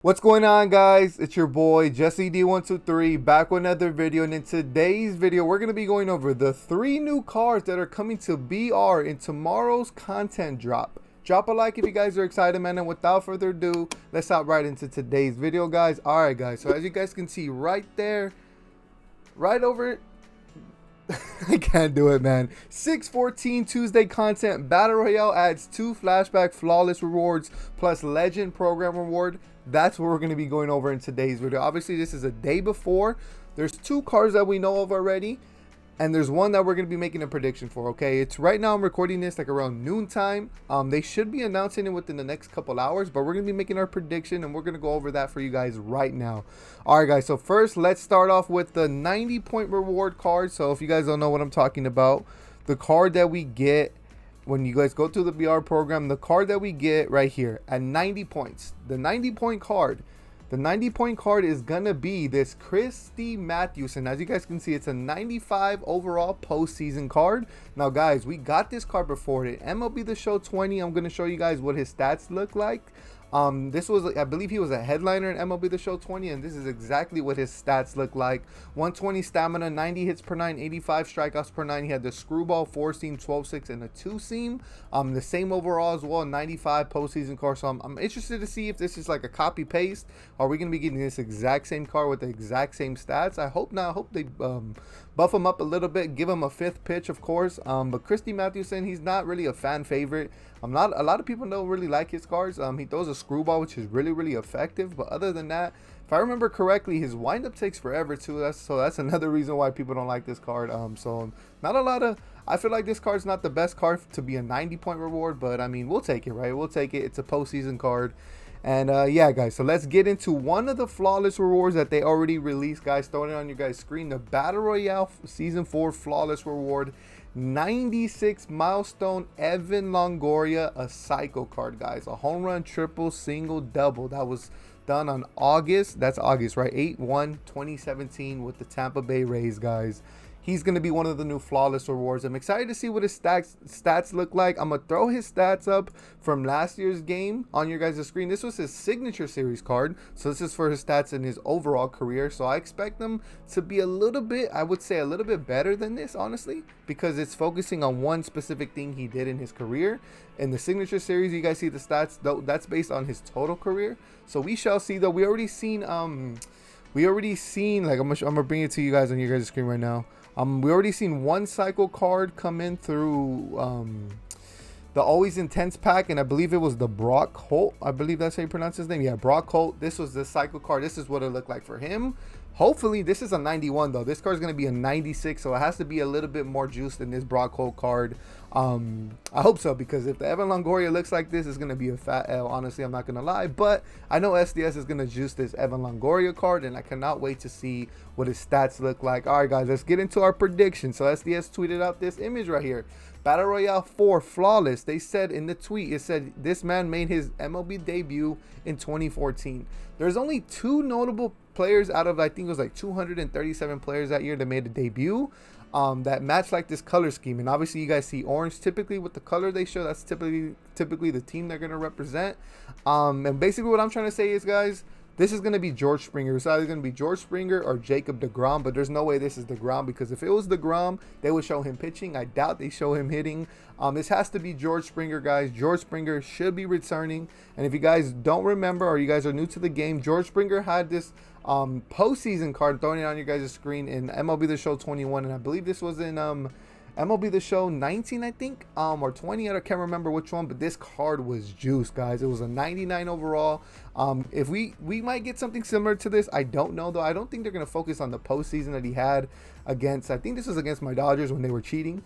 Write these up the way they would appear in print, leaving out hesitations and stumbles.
What's going on, guys? It's your boy Jesse D123 back with another video, and in today's video we're going to be going over the 3 new cards that are coming to BR in tomorrow's content drop. Drop a like if you guys are excited, man, and without further ado, let's hop right into today's video, guys. Alright guys, so as you guys can see right there, right over it, I can't do it, man. 6/14 Tuesday content. Battle Royale adds 2 flashback flawless rewards plus legend program reward. That's what we're going to be going over in today's video. Obviously, this is a day before. There's 2 cards that we know of already, and there's one that we're going to be making a prediction for. Okay, it's right now I'm recording this like around noontime. They should be announcing it within the next couple hours, but we're going to be making our prediction, and we're going to go over that for you guys right now. All right, guys, so first let's start off with the 90-point reward card. So if you guys don't know what I'm talking about, the card that we get when you guys go through the BR program, the card that we get right here at 90 points, the 90-point card. The 90-point card is going to be this Christy Mathewson. As you guys can see, it's a 95 overall postseason card. Now, guys, we got this card before it. MLB The Show 20, I'm going to show you guys what his stats look like. This was, I believe he was a headliner in MLB The Show 20, and this is exactly what his stats look like. 120 stamina, 90 hits per 9, 85 strikeouts per 9. He had the screwball, 4-seam, 12-6, and a 2-seam. The same overall as well, 95 postseason card. So I'm interested to see if this is like a copy paste. Are we going to be getting this exact same card with the exact same stats? I hope not. I hope they buff him up a little bit, give him a 5th pitch, of course. But Christy Mathewson, he's not really a fan favorite. A lot of people don't really like his cards. He throws a screwball, which is really effective, but other than that, if I remember correctly, his windup takes forever too. So that's another reason why people don't like this card. So not a lot of, I feel like this card's not the best card to be a 90-point reward, but I mean, we'll take it, right? We'll take it. It's a postseason card. And yeah, guys, so let's get into one of the flawless rewards that they already released, guys. Throwing it on your guys' screen, the Battle Royale Season 4 flawless reward. 96 milestone Evan Longoria, a psycho card, guys. A home run, triple, single, double. That was done on August. That's August, right? 8/1/2017 with the Tampa Bay Rays, guys. He's going to be one of the new flawless rewards. I'm excited to see what his stats look like. I'm going to throw his stats up from last year's game on your guys' screen. This was his signature series card. So this is for his stats in his overall career. So I expect them to be a little bit, I would say a little bit better than this, honestly, because it's focusing on one specific thing he did in his career. In the signature series, you guys see the stats, though, that's based on his total career. So we shall see, though. We already seen, like, I'm gonna bring it to you guys on your guys' screen right now. We already seen one cycle card come in through the Always Intense pack, and I believe it was the Brock Holt. I believe that's how you pronounce his name. Yeah, Brock Holt. This was the cycle card. This is what it looked like for him. Hopefully, this is a 91, though. This card is going to be a 96, so it has to be a little bit more juice than this Brock Holt card. I hope so, because if the Evan Longoria looks like this, it's going to be a fat L. Honestly, I'm not going to lie. But I know SDS is going to juice this Evan Longoria card, and I cannot wait to see what his stats look like. All right, guys, let's get into our prediction. So SDS tweeted out this image right here. Battle Royale 4 flawless. They said in the tweet, it said this man made his MLB debut in 2014. There's only 2 notable players out of, I think it was like 237 players that year that made a debut that match like this color scheme. And obviously you guys see orange typically with the color they show. That's typically the team they're going to represent. And basically what I'm trying to say is, guys, this is going to be George Springer. It's either going to be George Springer or Jacob deGrom, but there's no way this is deGrom, because if it was deGrom, they would show him pitching. I doubt they show him hitting. This has to be George Springer, guys. George Springer should be returning. And if you guys don't remember, or you guys are new to the game, George Springer had this postseason card, throwing it on your guys' screen, in MLB The Show 21, and I believe this was in MLB The Show 19, I think, or 20. I can't remember which one, but this card was juice, guys. It was a 99 overall. If we might get something similar to this, I don't know, though. I don't think they're going to focus on the postseason that he had against, I think this was against my Dodgers when they were cheating.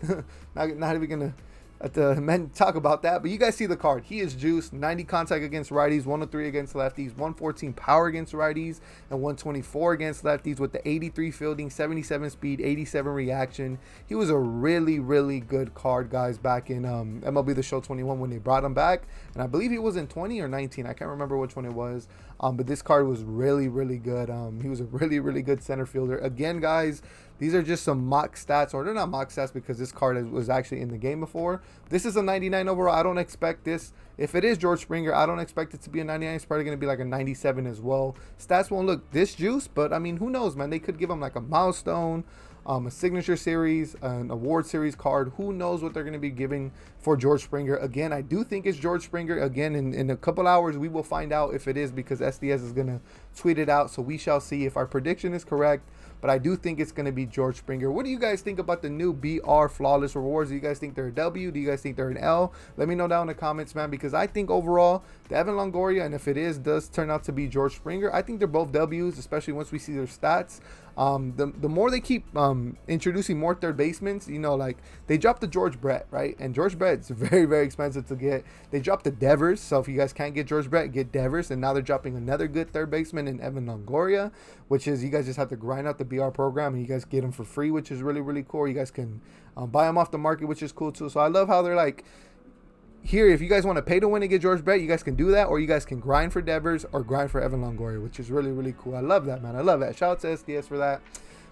not even going to talk about that, but you guys see the card. He is juiced. 90 contact against righties, 103 against lefties, 114 power against righties, and 124 against lefties, with the 83 fielding, 77 speed, 87 reaction. He was a really good card, guys, back in MLB The Show 21 when they brought him back, and I believe he was in 20 or 19. I can't remember which one it was. But this card was really, really good. He was a really, really good center fielder. Again, guys, these are just some mock stats, or they're not mock stats because this card was actually in the game before. This is a 99 overall. I don't expect this. If it is George Springer, I don't expect it to be a 99. It's probably going to be like a 97 as well. Stats won't look this juice, but I mean, who knows, man? They could give him like a milestone, a signature series, an award series card. Who knows what they're going to be giving for George Springer. Again, I do think it's George Springer. Again, in a couple hours, we will find out if it is, because SDS is going to tweet it out. So we shall see if our prediction is correct. But I do think it's going to be George Springer. What do you guys think about the new BR Flawless Rewards? Do you guys think they're a W? Do you guys think they're an L? Let me know down in the comments, man, because I think overall, the Evan Longoria, and if it does turn out to be George Springer, I think they're both W's, especially once we see their stats. The more they keep introducing more third basemen, you know, like they dropped the George Brett, right? And George Brett's very, very expensive to get. They dropped the Devers, so if you guys can't get George Brett, get Devers. And now they're dropping another good third baseman in Evan Longoria, which is you guys just have to grind out the BR program and you guys get them for free, which is really, really cool. You guys can buy them off the market, which is cool too. So I love how they're like, here, if you guys want to pay to win and get George Brett, you guys can do that, or you guys can grind for Devers or grind for Evan Longoria, which is really, really cool. I love that, man. I love that. Shout out to SDS for that.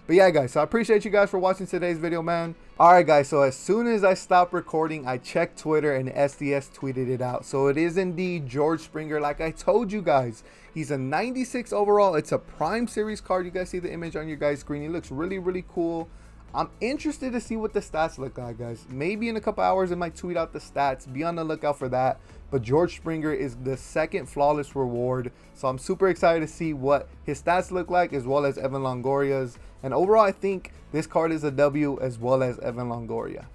But yeah, guys, so I appreciate you guys for watching today's video, man. All right, guys, so as soon as I stopped recording, I checked Twitter and SDS tweeted it out. So it is indeed George Springer. Like I told you guys, he's a 96 overall. It's a Prime Series card. You guys see the image on your guys' screen. He looks really, really cool. I'm interested to see what the stats look like, guys. Maybe in a couple hours, it might tweet out the stats. Be on the lookout for that. But George Springer is the second flawless reward. So I'm super excited to see what his stats look like, as well as Evan Longoria's. And overall, I think this card is a W as well as Evan Longoria.